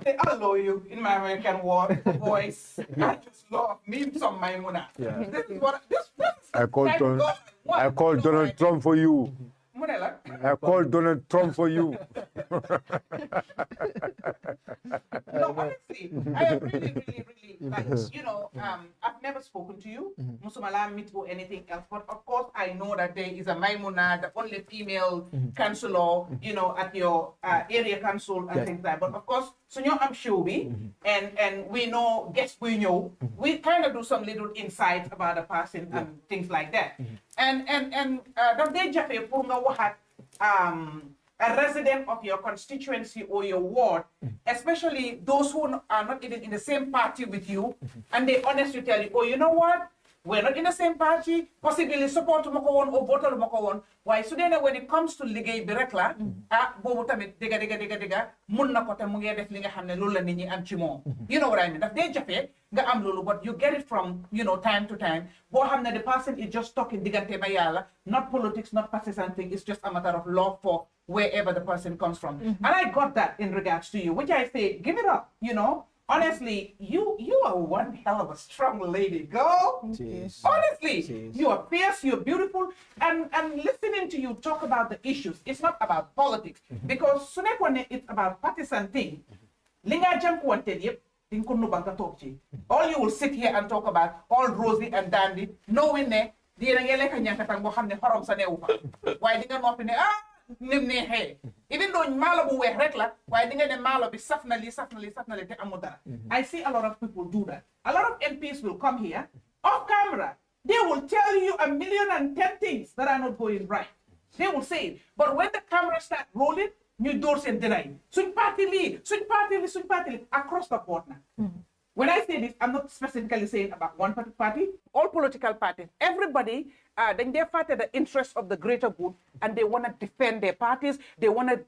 say hello you in my American voice. I just love me some Maimuna. Yeah. This is what this I called Donald Trump for you. I called Donald Trump for you. No, honestly, I am really like, I've never spoken to you, Musumala meet or anything else, but of course I know that there is a Maimuna, the only female councillor, at your area council and things like that. But of course, Sunyo Amshubi, and we know, guess we know, we kind of do some little insights about a person and things like that. And the day Jaffe Punga Wahat, a resident of your constituency or your ward, especially those who are not even in the same party with you, and they honestly tell you, oh, you know what? We're not in the same party, possibly support Mokowon or vote Mokowon. Why? So then when it comes to Ligay Berekla, bobu tamit diga mun na ko tam mu ngi def li nga xamne lolu la nit ñi am ci mom. You know what I mean? Daf day jafé nga am lolu, but you get it from, time to time. Bo xamne the person is just talking digante ba yalla, not politics, not partisan thing. It's just a matter of love for wherever the person comes from. And I got that in regards to you, which I say, give it up, Honestly, you are one hell of a strong lady, girl. Jeez. Honestly, Jeez. you are fierce, you're beautiful, and listening to you talk about the issues, it's not about politics, because sunekwane it's about partisan thing. Linga jump wanted yep. All you will sit here and talk about all rosy and dandy, knowing ne di na ngele ka ñankatan bo xamne xorom sa neewu fa. Waye di nga noppi ne nim ne he. Even though malo bu weex rek la, waye di nga ne malo bi safna li te amu dara. I see a lot of people do that. A lot of MPs will come here off camera. They will tell you 1,010,000 things that are not going right. They will say it. But when the camera start rolling, ñu door seen deny. Suñ parti li across the board na. When I say this, I'm not specifically saying about one party. All political parties, everybody, then they fight the interests of the greater good, and they want to defend their parties. They want to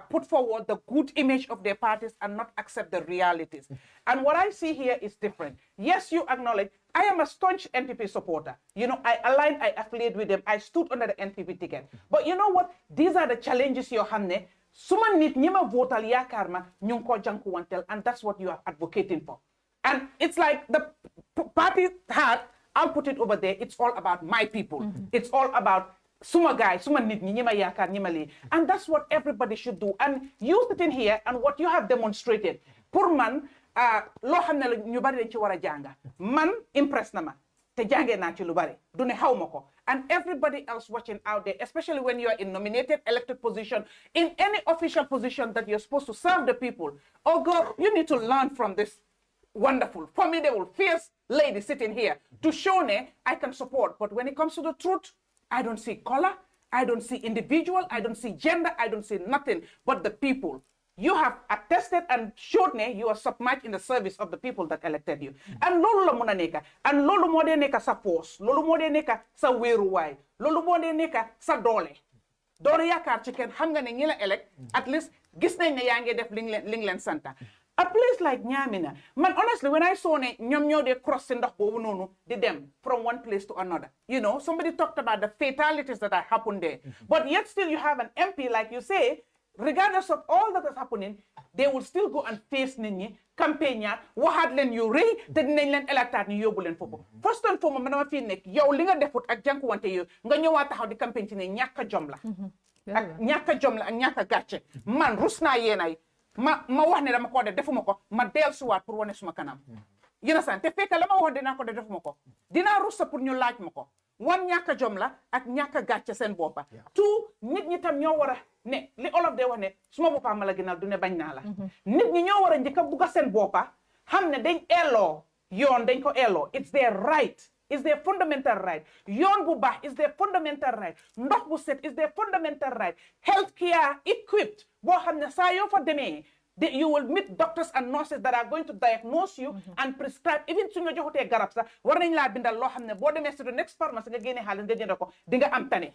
put forward the good image of their parties and not accept the realities. And what I see here is different. Yes, you acknowledge, I am a staunch NPP supporter. I affiliate with them. I stood under the NPP ticket. But you know what? These are the challenges you're having. Suma nit ñima votal yakarma ñu ko janku wantel, and that's what you are advocating for. And it's like the party had, I'll put it over there, it's all about my people. It's all about suma guy, suma nit ñi ñima yakar ñima li. And that's what everybody should do. And you sitting here and what you have demonstrated, pour man lo xamne ñu bari dañ ci wara janga. Man impress na ma. Te jangé na ci lu bari. Du ne xawmako. And everybody else watching out there, especially when you are in nominated elected position, in any official position that you're supposed to serve the people. Oh God, you need to learn from this wonderful, formidable, fierce lady sitting here to show me I can support. But when it comes to the truth, I don't see color, I don't see individual, I don't see gender, I don't see nothing but the people. You have attested and showed me you are submerged in the service of the people that elected you. And lolu la muna neka, and lolu mo de neka sa force, lolu mo de neka sa weruway, lolu mo de neka sa dole. Dole yakar ci ken xam nga ne ñi la elect, at least gis nañ ne yaa ngi def ling leen santa. A place like Nyamina, man, honestly, when I saw ne ñom they crossing ndox bobu nonu di dem from one place to another. Somebody talked about the fatalities that are happened there. But yet still you have an MP, like you say, regardless of all that is happening, they will still go and face nit ñi campagne waxat len yu reuy te dinañ len electat ñu yobul len fofu. First and foremost, man dama fi nek yow li nga defut ak jankuwante yu nga ñëwa taxaw di campagne ci ne ñaka jom la. Ak ñaka jom la ak ñaka gatché. Man rusna yenay ma wax ne dama ko def defuma ko ma dellusiwaat pour wane suma kanam. Yéna san te fekk la ma wax dinaa ko def defuma ko dinaa russa pour ñu laaj ma ko wan ñàkk jom la ak ñàkk gàcce seen boppa tout nit ñi tam ñoo war a ne li olof de wax ne suma boppa ma la gënal du ne bañ naa la nit ñi ñoo war a njëkk a bugga seen boppa xam ne dañ elloo yoon dañ ko elloo it's their right. Is their fundamental right. Yoon bu baax is their fundamental right. Ndox bu set is their fundamental right. Healthcare equipped. Boo xam ne saa yoo fa demee you will meet doctors and nurses that are going to diagnose you and prescribe. Even su nga joxutee garab sax war nañ laa bindal loo xam ne boo demee si the next pharmacy nga génne xaalis nga jënd ko di nga am tane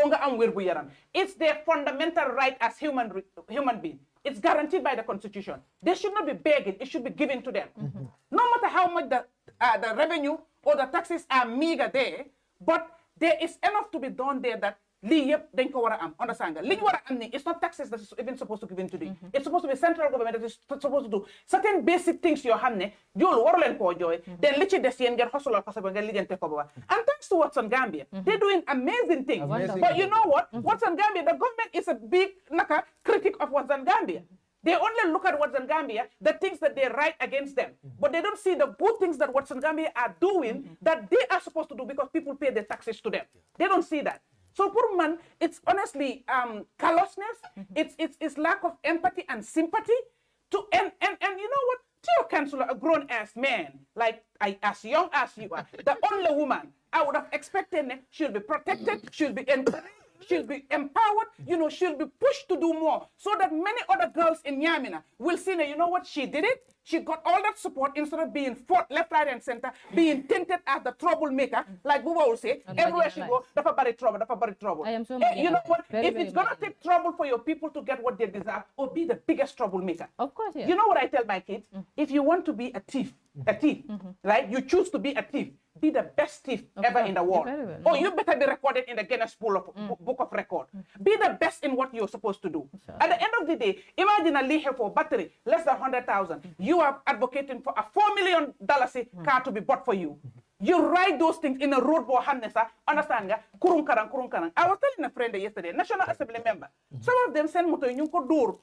o nga am wér bu yaram. It's their fundamental right as human being. It's guaranteed by the Constitution. They should not be begging. It should be given to them. No matter how much the revenue or the taxes are meager there, but there is enough to be done there that lii yëpp dañ ko war a am understand nga li ñu war a am ni it's not taxes that is even supposed to give in today it's supposed to be central government that is supposed to do certain basic things yoo xam ne joolu waru leen koo jooy then li ci des yéen ngeen xosulal ko sa ba ngeen lijjante ko ba and thanks to Watson Gambia they're doing amazing things but you know what Watson Gambia the government is a big critic of Watson Gambia. They only look at Watson Gambia, the things that they write against them. But they don't see the good things that Watson Gambia are doing that they are supposed to do because people pay their taxes to them. They don't see that. So poor man, it's honestly callousness, it's lack of empathy and sympathy. And you know what? To your councillor, a grown-ass man, like as young as you are, the only woman, I would have expected she'll be protected, she'll be encouraged, she'll be empowered, she'll be pushed to do more so that many other girls in Yamina will see that, you know what, she did it. She got all that support instead of being fought left, right, and center, being tinted as the troublemaker, like Buba will say, everywhere she goes, that's a body trouble. I am so you know what, if it's going to take trouble for your people to get what they deserve, or be the biggest troublemaker. Of course, yeah. You know what I tell my kids? If you want to be a thief, right? You choose to be a thief. Be the best thief ever in the world. Or you better be recorded in the Guinness Book of Record. Be the best in what you're supposed to do. At the end of the day, imagine a leaher for battery, less than 100,000. You are advocating for a $4 million car to be bought for you. You write those things in a road board, understand? Kurung karang. I was telling a friend yesterday, National Assembly member. Some of them send moto in door,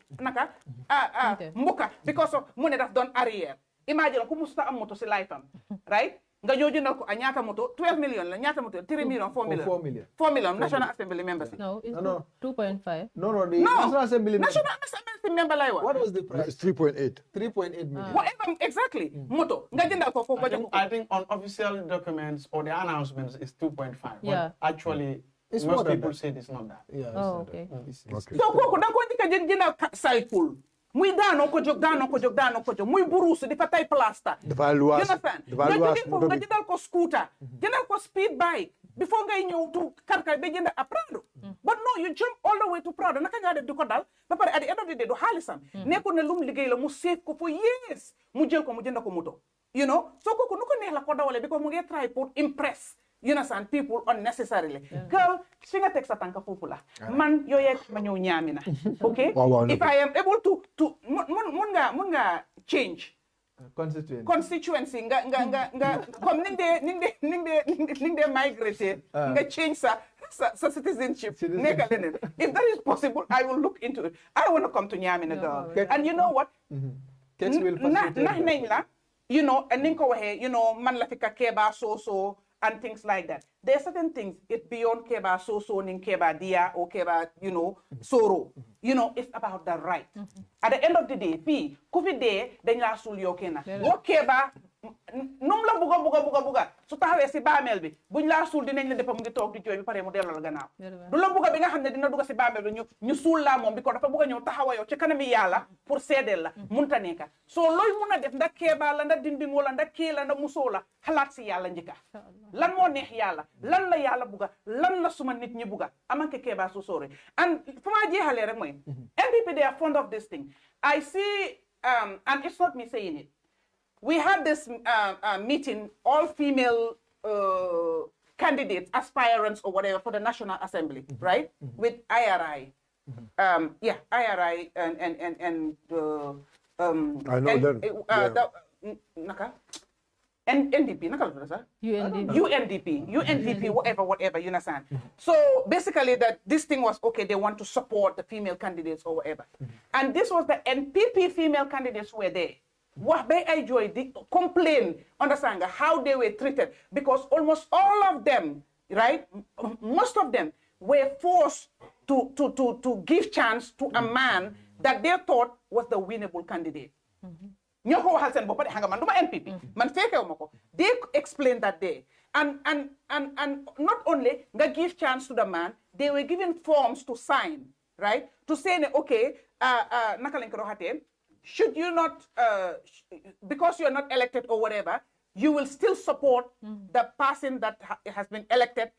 because of money that's done area. Imagine kumusta ang moto si life right? Nga jojinal ko anyata moto 12 million la nyata moto 3 million 4 million. 4 million National Assembly members. No, it's 2.5. No, the National Assembly National Assembly member like what was the price? It's 3.8. 3.8 million. Whatever exactly. Moto. Nga jindal ko I think on official documents or the announcements it's 2.5. Yeah. But actually It's most more than people that. say it's not that. Yeah. Oh, okay. So koko da ko ndika jindal cycle. Muy dano ko jog muy burusu di fatay plasta. Dafa luas. You understand? Nga jëndal ko scooter, jëndal ko speed bike before ngay ñëw to karkay be jënd a Prado. But no, you jump all the way to Prado. Naka nga def di ko dal ba pare at the end of the day do xaalisam. Nekkul ne lum liggéey la mu save ko for years. Mu jël ko mu jënd ko moto. You know? So kooku nu ko neex la ko dawale because mu ngi try pour impress. You understand people unnecessarily. Girl, si nga teg sa tànka foofu la. Man yooyee ma ñëw Ñaamina. Okay? If I am able to mun nga change constituency nga comme ning de migrate nga change sa citizenship nekk leneen. If that is possible, I will look into it. I want to come to Ñaamina, girl. And you know what? Nax nañ la, you know, and ning ko waxee, you know, man la fi ka Keba so and things like that. There are certain things, it's beyond Keba so ning Keba dia or Keba, you know, soro. You know, it's about the right. At the end of the day, ku fi dee dañ la sul yow kenn. Wo Keba num la buga su taxawee si baamel bi buñ laa suul dinañ la defa mu ngi toog di jooy bi pare mu delloo la gannaaw du la buga bi nga xam ne dina dugg si baamel bi ñu suul laa moom bi ko dafa bëgg a ñëw taxawa yow ci kanami yàlla pour seedeel la munta nekka soo looy mun a def ndax Keeba la ndax dindingoo la ndax kii la ndax musoo la xalaat si yàlla njëkka lan moo neex yàlla lan la yàlla buga lan la suma nit ñi buga amanke Keeba su soore and fu maa jeexalee rek mooy NPP they are fond of this thing I see and it's not me saying it. We had this meeting, all female candidates, aspirants or whatever for the National Assembly, right? With IRI. IRI and I know them. NDP, UNDP, whatever, you understand? So basically that this thing was, okay, they want to support the female candidates or whatever. And this was the NPP female candidates who were there. What they enjoyed, they complain, understand how they were treated, because almost all of them, right, most of them were forced to give chance to a man that they thought was the winnable candidate. They explained that day. And not only they give chance to the man, they were given forms to sign, right? To say, okay, should you not, because you're not elected or whatever, you will still support the person that has been elected,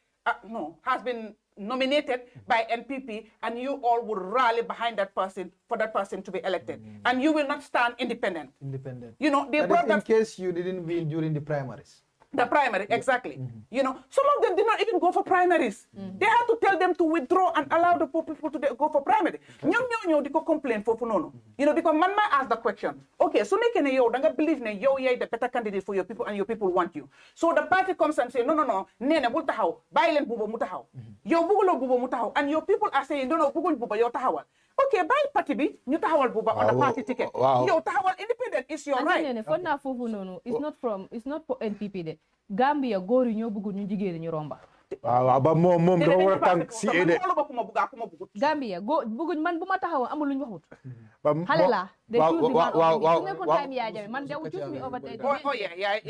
has been nominated by NPP, and you all would rally behind that person for that person to be elected. And you will not stand independent. Independent. You know, they that brought is in case you didn't win during the primaries. The primary, exactly. You know, some of them did not even go for primaries. They had to tell them to withdraw and allow the poor people to go for primary. Ñom di ko complain for nono. You know, because man might ask the question, okay, so you don't believe you're the better candidate for your people and your people want you. So the party comes and say, no, Nenneh bul taxaw, bàyyi leen buuba mu taxaw. Yow bugulo buuba mu taxaw, and your people are saying, no, buguñ buuba yow taxawal. Okay, bàyyi party bi ñu taxawal buuba on the party ticket. Yow taxawal independent is your right. Nenneh fo na fofu nono, it's not for NPP de. Gambia góor yi ñoo bëgg ñu jigéen ñu romba. waaw ba moom dafa war a tànk si de. Gambia bëgguñ man bu ma taxaw amul luñ waxut. Xale la de waaw nekkoon time yaa jabe man daw choose me over there. Oh yeah.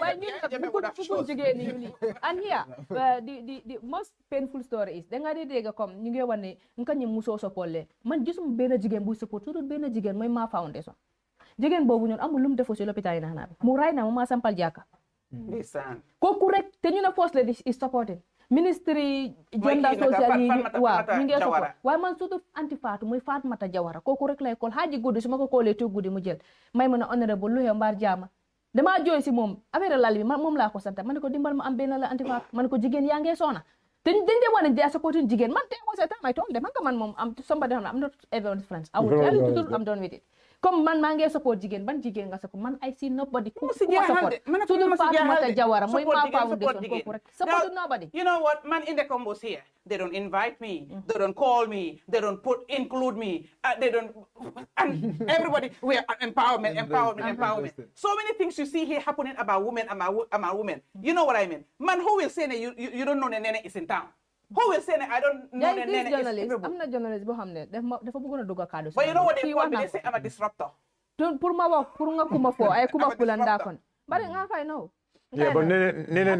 Why bëgguñ jigéen ñi ñu li. And here the most painful story is da nga di dégg comme ñu ngi wane nka ñi musoo soppole man gisuma benn jigéen bu support su benn jigéen mooy ma foundation. Jigéen boobu ñoon amul lu mu defoo si lopitaan yi naxanaa bi mu ray na ma sampal jàkka. Kooku rek te ñu ne first lady is supporting ministry gender social yi waaw ñu ngi support waaye man surtout anti Fatou muy Fatoumata Jawara kooku rek lay kool xaaji guddi su ma ko koolee tu guddi mu jël Maimuna honorable lu xew mbaar jaama damaa jooy si moom affaire lal bi moom laa ko sant ma ne ko dimbal ma am benn la anti Fatou ma ne ko jigéen yaa ngee soona te dañ dee wane they are supporting jigéen man te was a time I told them man moom am somebody I'm not everyone's friends I will tell you the truth I'm done with it comme man maa ngi support jigéen ban jigéen nga support man I see nobody ku ma support suñu Fatoumata Jawara mooy ma foundation kooku rek support nobody. You know what, man in the combos here, they don't invite me, they don't call me, they don't include me, they don't, and everybody, we are empowerment. So many things you see here happening about women, about women. You know what I mean? Man, who will say that you don't know that Nenneh is in town? Who will say that I don't know that Nenneh is in town? I'm not journalist boo xam ne dafa bëggoon a dugg a kaddu. But you know what they want me to say? I'm a disruptor. Pour ma wax pour nga kuma fo ay kuma kulanda kon. Bari nga fay naw. Yeah, but Nenneh